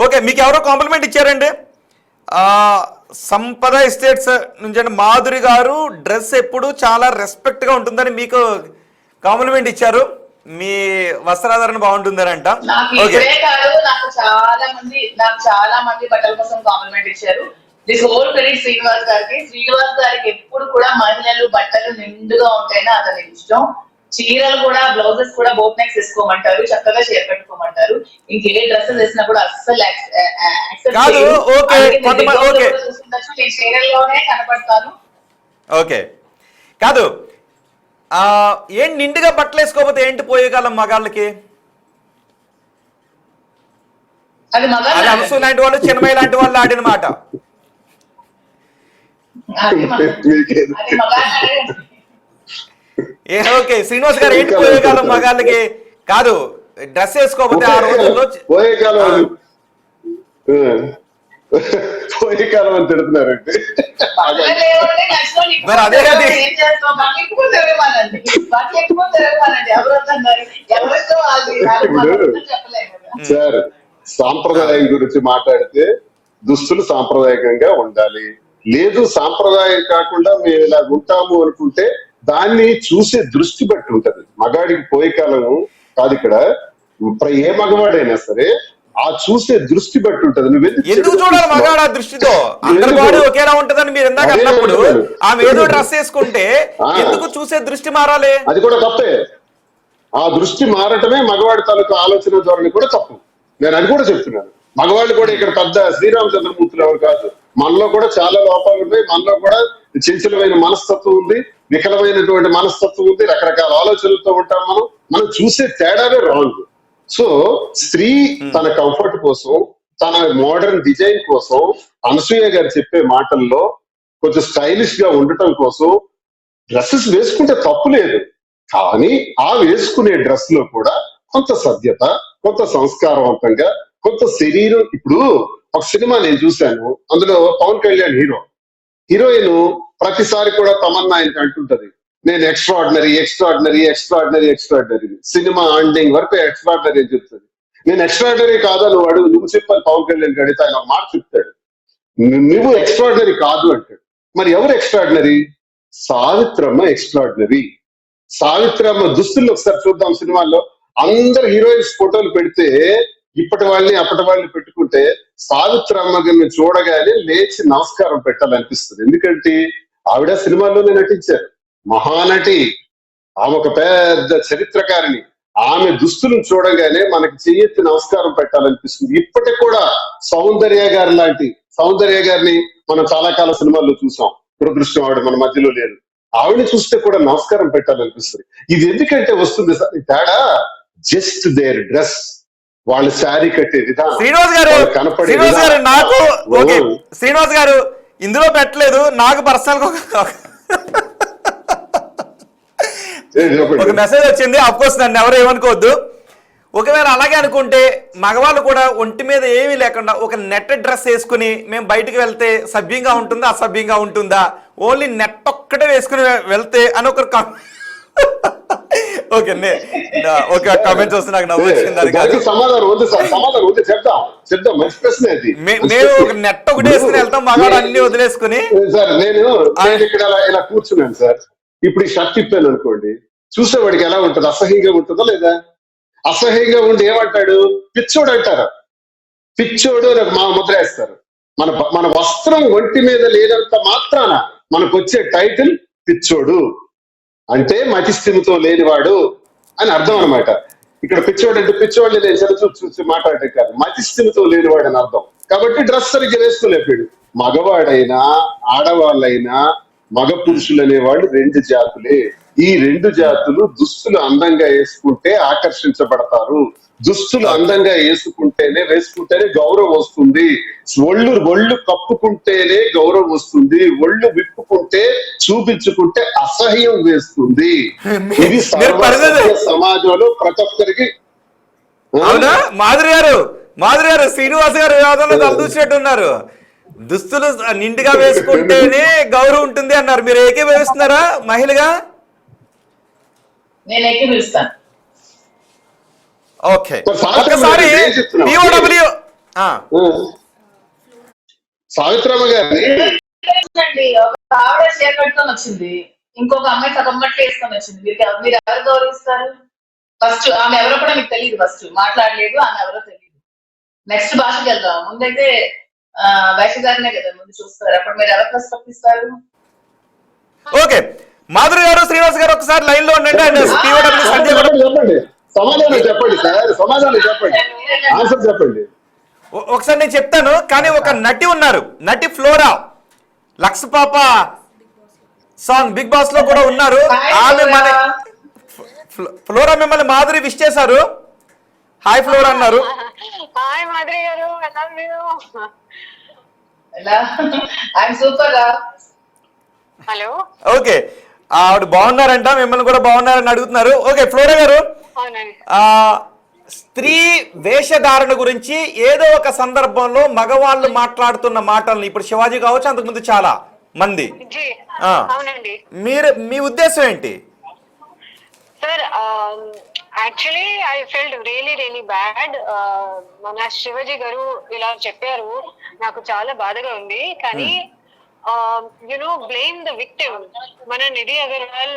Okay, మీకు ఎవరో complement ఇచ్చారండి సంపద ఎస్టేట్స్ నుంచి అండి, మాధురి గారు డ్రెస్ ఎప్పుడు చాలా రెస్పెక్ట్గా ఉంటుందని మీకు కాంప్లిమెంట్ ఇచ్చారు, మీ వస్త్రాధారణ బాగుంటుందనంట. ఓకే, నాకు చాలా మంది బట్టల కోసం కాంప్లిమెంట్ ఇచ్చారు. దిస్ హోల్ క్రెడిట్ శ్రీనివాస్ గారికి. శ్రీనివాస్ గారికి ఎప్పుడు కూడా మహిళలు బట్టలు నిండుగా ఉంటాయని అతనికి ఇష్టం. చీరలు కూడా, బ్లౌజెస్ కూడా బోట్ నెక్స్ వేసుకోమంటారు, చక్కగా చీర పెట్టుకోమంటారు. ఇంకే డ్రెస్సెస్ వేసినా కూడా అస్సలు నేను చీరల్లోనే కనపడతాను. ఓకే, కాదు ఏం నిండుగా బట్టలు వేసుకోకపోతే ఏంటి పోయే కాలం మగాళ్ళకి? అది అంశు లాంటి వాళ్ళు, చిన్నమయ్య లాంటి వాళ్ళు ఆడిన మాట. ఓకే, శ్రీనివాస్ గారు ఏంటి పోయే కాలం మగాళ్ళకి? కాదు, డ్రెస్ వేసుకోకపోతే ఆ రోజుల్లో పోయే కాలం పోయే కాలం అని తిడుతున్నారండి. మరి అదే కదా సార్, సాంప్రదాయం గురించి మాట్లాడితే దుస్తులు సాంప్రదాయకంగా ఉండాలి. లేదు సాంప్రదాయం కాకుండా మేము ఇలా ఉంటాము అనుకుంటే దాన్ని చూసే దృష్టి బట్టి ఉంటది. మగాడికి పోయే కాలం కాదు ఇక్కడ, ఏ మగవాడైనా సరే ఆ చూసే దృష్టి బట్టి ఉంటది. నువ్వు ఎందుకు చూడాలి మగాడు ఆ దృష్టితో? అందరి బాడీ ఒకేలా ఉంటదని మీరు ఇందాక అన్నప్పుడు ఆమె ఏదో డ్రెస్ వేసుకుంటే ఎందుకు చూసే దృష్టి మారాలి? అది కూడా తప్పే. ఆ దృష్టి మారటమే మగవాడి తాలూకు ఆలోచన ధోరణి కూడా తప్పు. నేను అది కూడా చెప్తున్నాను. మగవాళ్ళు కూడా ఇక్కడ పెద్ద శ్రీరామచంద్రమూర్తులు ఎవరు కాదు. మనలో కూడా చాలా లోపాలు ఉన్నాయి. మనలో కూడా చంచలమైన మనస్తత్వం ఉంది, వికలమైనటువంటి మనస్తత్వం ఉంది, రకరకాల ఆలోచనలతో ఉంటాం. మనం చూసే తేడానే రాంగ్. సో స్త్రీ తన కంఫర్ట్ కోసం, తన మోడర్న్ డిజైన్ కోసం, అనసూయ గారు చెప్పే మాటల్లో కొంచెం స్టైలిష్ గా ఉండటం కోసం డ్రెస్సెస్ వేసుకుంటే తప్పు లేదు. కానీ ఆ వేసుకునే డ్రెస్ లో కూడా కొంత సభ్యత, కొంత సంస్కారవంతంగా, కొంత శరీరం. ఇప్పుడు ఒక సినిమా నేను చూశాను, అందులో పవన్ కళ్యాణ్ హీరోయిన్ ప్రతిసారి కూడా తమన్నా ఆయనకి అంటుంటది, నేను extraordinary extraordinary extraordinary extraordinary. Cinema ending వరకు ఎక్స్ట్రాడినరీ అని చెప్తుంది. నేను ఎక్స్ట్రాడినరీ కాదా నువ్వు అడుగు, నువ్వు చెప్పాలి. పవన్ కళ్యాణ్ అడిగితే ఆయన మాట చెప్తాడు, నువ్వు ఎక్స్ట్రాడినరీ కాదు అంటాడు. మరి ఎవరు ఎక్స్ట్రాడినరీ? సావిత్రమ్మ ఎక్స్ట్రాడినరీ. సావిత్రమ్మ దుస్తుల్లో ఒకసారి చూద్దాం. సినిమాల్లో అందరు హీరోయిన్స్ ఫోటోలు పెడితే ఇప్పటి వాళ్ళని అప్పటి వాళ్ళని పెట్టుకుంటే సావిత్రమ్మ గారిని చూడగానే లేచి నమస్కారం పెట్టాలనిపిస్తుంది. ఎందుకంటే ఆవిడ సినిమాల్లోనే నటించారు, మహానటి, ఆమె ఒక పెద్ద చరిత్రకారిణి. ఆమె దుస్తులను చూడగానే మనకి చెయ్యెత్తి నమస్కారం పెట్టాలనిపిస్తుంది. ఇప్పటికి కూడా సౌందర్య గారిని మనం చాలా కాల సినిమాల్లో చూసాం. దురదృష్టం ఆవిడ మన మధ్యలో లేదు. ఆవిడని చూస్తే కూడా నమస్కారం పెట్టాలనిపిస్తుంది. ఇది ఎందుకంటే వస్తుంది సార్ ఈ తేడా? జస్ట్ దేర్ డ్రెస్, వాళ్ళు శారీ కట్టే విధానం. శ్రీనివాస్ గారు ఇందులో పెట్టలేదు, నాకు పర్సనల్ ఒక మెసేజ్ వచ్చింది. అఫ్కోర్స్ నన్ను ఎవరు ఏమనుకోవద్దు. ఒకవేళ అలాగే అనుకుంటే మగవాళ్ళు కూడా ఒంటి మీద ఏమీ లేకుండా ఒక నెట్ డ్రెస్ వేసుకుని మేము బయటకు వెళ్తే సభ్యంగా ఉంటుందా అసభ్యంగా ఉంటుందా? ఓన్లీ నెట్ ఒక్కటే వేసుకుని వెళ్తే అని ఒక ఓకే ఓకే కామెంట్స్ వస్తే నాకు నవ్వు వచ్చింది. మేము ఒక నెట్ ఒకటి వేసుకుని వెళ్తాం, మగాడు అన్ని వదిలేసుకుని. సార్ నేను ఇక్కడ ఇలా కూర్చున్నాను సార్, ఇప్పుడు ఈ షర్ట్ ఇప్పాను అనుకోండి, చూసేవాడికి ఎలా ఉంటుంది? అసహ్యంగా ఉంటుందా లేదా? అసహ్యంగా ఉండి ఏమంటాడు? పిచ్చోడు అంటారు. పిచ్చోడు నాకు మా ముద్ర వేస్తారు. మన వస్త్రం ఒంటి మీద లేనంత మాత్రాన మనకు వచ్చే టైటిల్ పిచ్చోడు అంటే మతిస్థిమితం లేనివాడు అని అర్థం అనమాట. ఇక్కడ పిచ్చోడు అంటే పిచ్చోడిని నేను చూసి మాట్లాడటం కాదు, మతిస్థిమితం లేనివాడు అని అర్థం. కాబట్టి డ్రెస్ సరిగ్గా వేసుకోలేపాడు. మగవాడైనా ఆడవాళ్ళైనా మగ పురుషులు అనేవాళ్ళు రెండు జాతులే. ఈ రెండు జాతులు దుస్తులు అందంగా వేసుకుంటే ఆకర్షించబడతారు. దుస్తులు అందంగా వేసుకుంటేనే గౌరవం వస్తుంది. ఒళ్ళు కప్పుకుంటేనే గౌరవం వస్తుంది. ఒళ్ళు విప్పుకుంటే చూపించుకుంటే అసహ్యం వేస్తుంది. ఇది సమాజంలో ప్రతి ఒక్కరికి. అవునా? మాధురి గారు శ్రీనివాస్ గారు వివాదంలో తలదూసినట్టున్నారు. దుస్తులు నిండుగా వేసుకుంటేనే గౌరవం ఉంటుంది అన్నారు. మీరు ఏకీభవిస్తున్నారా మహిళగా? నేను ఏకీభవిస్తాను. ఓకే, ఒకసారి ఆ, సావిత్రమ్మ గారిని అండి ఒక ఆవిడ చీర కట్టుకొని వచ్చింది, ఇంకొక అమ్మాయి సగం బట్టలు వేసుకొని వచ్చింది. మీరు ఎవరు గౌరవిస్తారు? ఫస్ట్ ఆమె ఎవరో కూడా మీకు తెలియదు, ఫస్ట్ మాట్లాడలేదు, ఆమె ఎవరో తెలియదు. నెక్స్ట్ భాషకి వెళ్దాం. ముందైతే వైశ్య గారినే కదా ముందు చూస్తారు, అప్పుడు మీరు ఎవరు ఫస్ట్ ఇస్తారు? ఓకే మాధురి గారు, శ్రీనివాస్ గారు ఒకసారి లైన్ లో ఉండండి. అండ్ POW సంజయ్ కూడా చెప్పండి, సమాధానం చెప్పండి సార్, సమాధానం చెప్పండి, ఆన్సర్ చెప్పండి. ఒకసారి నేను చెప్తాను. కానీ ఒక నటి ఉన్నారు, నటి ఫ్లోరా, లక్స్ పాప సాంగ్ బిగ్ బాస్ లో కూడా ఉన్నారు. ఆమె మన ఫ్లోరా మిమ్మల్ని మాధురి విష్ చేశారు. హాయ్ ఫ్లోరా అన్నారు. హాయ్ మాధురి గారు, ఎలా మీరు? ఎలా? ఐఎమ్ సూపర్ రా. హలో, ఓకే ఆవిడ బాగున్నారంట, మిమ్మల్ని కూడా బాగున్నారని అడుగుతున్నారు. ఓకే ఫ్లోరా గారు, అవునండి. స్త్రీ వేషధారణ గురించి ఏదో ఒక సందర్భంలో మగవాళ్ళు మాట్లాడుతున్న మాటల్ని ఇప్పుడు శివాజీ కావచ్చు, అంతకుముందు చాలా మంది, జీ, ఆ. అవునండి మీ ఉద్దేశం ఏంటి? Sir, actually I felt really bad. మన శివాజీ గారు ఇలా చెప్పారు, నాకు చాలా బాధగా ఉంది. కానీ బ్లేమ్ ద విక్టిమ్. మన నిధి అగర్వాల్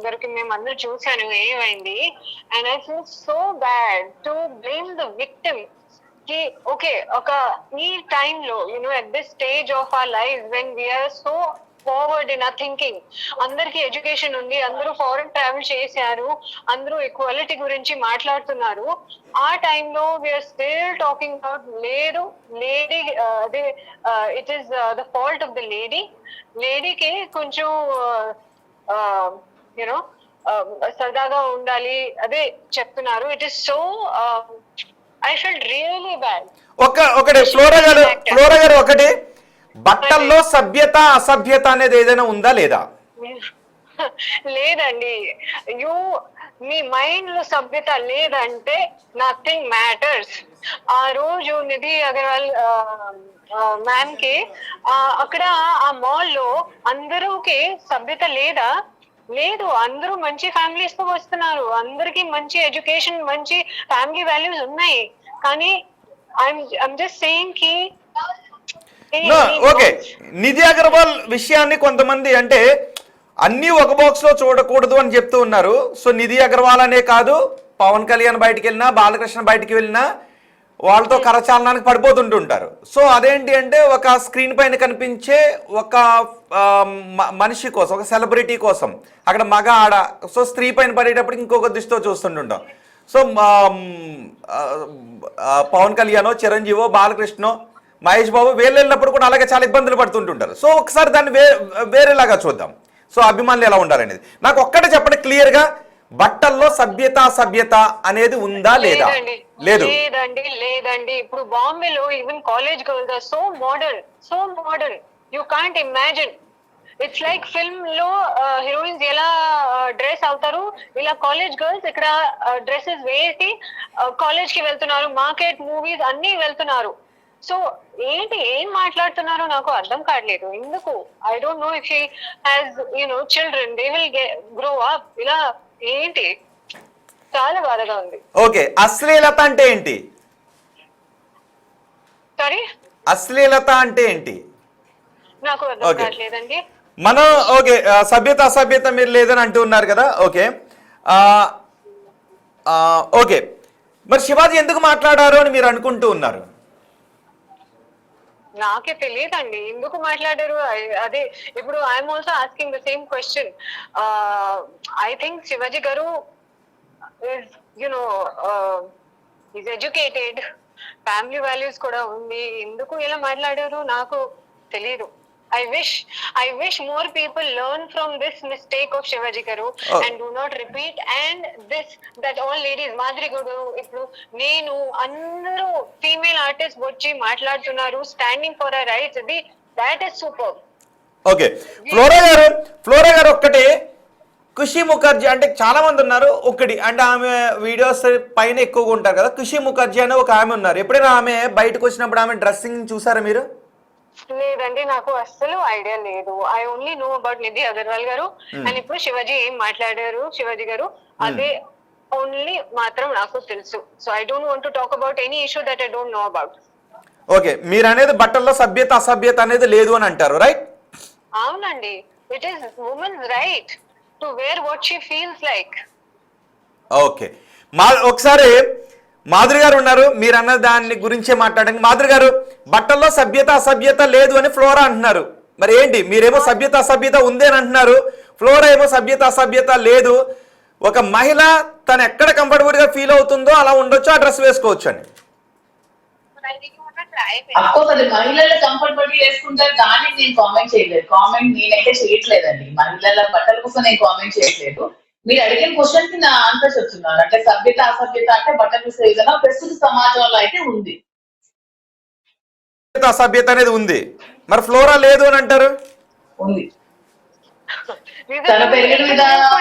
గారికి మేము అందరూ చూసాను ఏమైంది. And I feel so bad to blame the victim. కి ఓకే, ఒక ఈ టైంలో at this stage of our life when we are so forward in our thinking, అందరికి ఎడ్యుకేషన్ ఉంది, అందరూ ఫారెన్ ట్రావెల్ చేశారు, అందరూ ఈక్వాలిటీ గురించి మాట్లాడుతున్నారు. ఆ టైంలో వీఆర్ స్టిల్ టాకింగ్ అబౌట్ లేదు లేడీ, అదే it is the fault of the లేడీకి కొంచెం యూనో సరదాగా ఉండాలి అదే చెప్తున్నారు. It is so I felt really bad. ఒకటి ఫ్లోరా గారు ఒకటి, బట్టల్లో సభ్యత అసభ్యత అనేది ఏదైనా ఉందా లేదా? లేదండి. మీ మైండ్ లో సభ్యత లేదంటే నథింగ్ మ్యాటర్స్. ఆ రోజు నిధి అగర్వాల్ మ్యామ్ కి అక్కడ ఆ మాల్ లో అందరూకి సభ్యత లేదా? లేదు. అందరూ మంచి ఫ్యామిలీస్ తో వస్తున్నారు, అందరికి మంచి ఎడ్యుకేషన్, మంచి ఫ్యామిలీ వాల్యూస్ ఉన్నాయి. కానీ ఐఎమ్ జస్ట్ సేయింగ్ కి ఓకే, నిధి అగర్వాల్ విషయాన్ని కొంతమంది అంటే అన్ని ఒక బాక్స్ లో చూడకూడదు అని చెప్తూ ఉన్నారు. సో నిధి అగర్వాల్ అనే కాదు, పవన్ కళ్యాణ్ బయటికి వెళ్ళినా, బాలకృష్ణ బయటికి వెళ్ళినా వాళ్ళతో కరచాలనానికి పడిపోతుంటుంటారు. సో అదేంటి అంటే ఒక స్క్రీన్ పైన కనిపించే ఒక మనిషి కోసం, ఒక సెలబ్రిటీ కోసం అక్కడ మగ ఆడ, సో స్త్రీ పైన పడేటప్పుడు ఇంకొక దృష్టితో చూస్తుంటుంటాం. సో పవన్ కళ్యాణో, చిరంజీవో, బాలకృష్ణో, మహేష్ బాబు వీళ్ళు వెళ్ళినప్పుడు కూడా అలాగే చాలా ఇబ్బందులు పడుతుంటుంటారు. సో ఒకసారి దాన్ని వేరేలాగా చూద్దాం. సో అభిమానులు ఎలా ఉండాలనేది నాకు ఒక్కటే చెప్పండి క్లియర్ గా, బట్టల్లో సభ్యత అనేది ఉందా లేదా? లేదండి. ఇప్పుడు బాంబేలో even college girls are so modern you can't imagine. It's like film లో హీరోయిన్స్ ఎలా డ్రెస్ అవుతారు, ఇలా కాలేజ్ గర్ల్స్ ఇక్కడ డ్రెస్సెస్ వేసి కాలేజ్ కి వెళ్తున్నారు, మార్కెట్, మూవీస్ అన్ని వెళ్తున్నారు. సో ఏం మాట్లాడుతున్నారో నాకు అర్థం కావట్లేదు. ఎందుకు? I don't know if she has children, they will grow up. ఇలా ఏంటి? చాలా బాధగా ఉంది. ఓకే, అశ్లీలత అంటే ఏంటి? సారీ, అశ్లీలత అంటే ఏంటి? నాకు అర్థం కావట్లేదండి. మనం ఓకే, సభ్యత అసభ్యత మీరు లేదని అంటూ ఉన్నారు కదా. ఓకే ఓకే, మరి శివాజీ ఎందుకు మాట్లాడారు అని మీరు అనుకుంటూ ఉన్నారు? నాకే తెలియదండి ఎందుకు మాట్లాడారు. అదే ఇప్పుడు I'm also asking the same question. I think Shivaji గారు ఈజ్ ఎడ్యుకేటెడ్, ఫ్యామిలీ వాల్యూస్ కూడా ఉంది. ఎందుకు ఇలా మాట్లాడారు నాకు తెలియదు. I wish more people learn from this mistake of Shivaji Garu and do not repeat. And that all ladies, Madhuri Garu, ఇప్పుడు నేను అందరూ ఫీమేల్ ఆర్టిస్ట్ వచ్చి మాట్లాడుతున్నారు, standing for hour rights, that is super. Okay, flora గారు ఒక్కటే, ఖుషి ముఖర్జీ అంటే చాలా మంది ఉన్నారు, ఒకటి అంటే ఆమె వీడియోస్ పైన ఎక్కువగా ఉంటారు కదా. ఖుషి ముఖర్జీ అనే ఒక ఆమె ఉన్నారు. ఎప్పుడైనా ఆమె బయటకు వచ్చినప్పుడు ఆమె డ్రెస్సింగ్ చూసారా మీరు? లేదండి, నాకు అస్సలు ఐడియా లేదు. I only know about Nidhi Agarwal గారు. అండ్ ఇప్పుడు శివాజీ ఏం మాట్లాడారు శివాజీ గారు, అదే ఓన్లీ మాత్రం నాకు తెలుసు. So I don't want to talk about any issue that I don't know about. Okay, మీరు అనేది బట్టల్లో సభ్యత అసభ్యత అనేది లేదు అని అంటారు, రైట్? అవునండి, it is women's right to wear what she feels like. Okay, ఒకసారి మాధురి గారు ఉన్నారు, మీరు అన్న దాని గురించే మాట్లాడండి. మాధురి గారు, బట్టల్లో సభ్యత అసభ్యత లేదు అని ఫ్లోరా అంటున్నారు, మరి ఏంటి? మీరేమో సభ్యత అసభ్యత ఉంది అని అంటున్నారు, ఫ్లోరా ఏమో సభ్యత అసభ్యత లేదు. ఒక మహిళ తను ఎక్కడ కంఫర్టబుల్ గా ఫీల్ అవుతుందో అలా ఉండొచ్చు, ఆ డ్రెస్ వేసుకోవచ్చు అండి. అఫ్కోర్స్ అది మహిళలు కంఫర్టబుల్ వేసుకుంటారు, దానికి నేను కామెంట్ చేయలేదు. కామెంట్ నేనైతే చేయట్లేదండి, మహిళల బట్టల కోసం నేను కామెంట్ చేయట్లేదు. మీరు అడిగిన క్వశ్చన్ కి నా ఆన్సర్ చెప్తున్నాను. అంటే సభ్యత అసభ్యత అంటే బట్టలు చూసే విధానం ప్రస్తుత సమాజంలో అయితే ఉంది. అసభ్యత అనేది ఉంది, మరి ఫ్లోరా లేదు అని అంటారు. ఉంది. తన పెరిగిన విధానం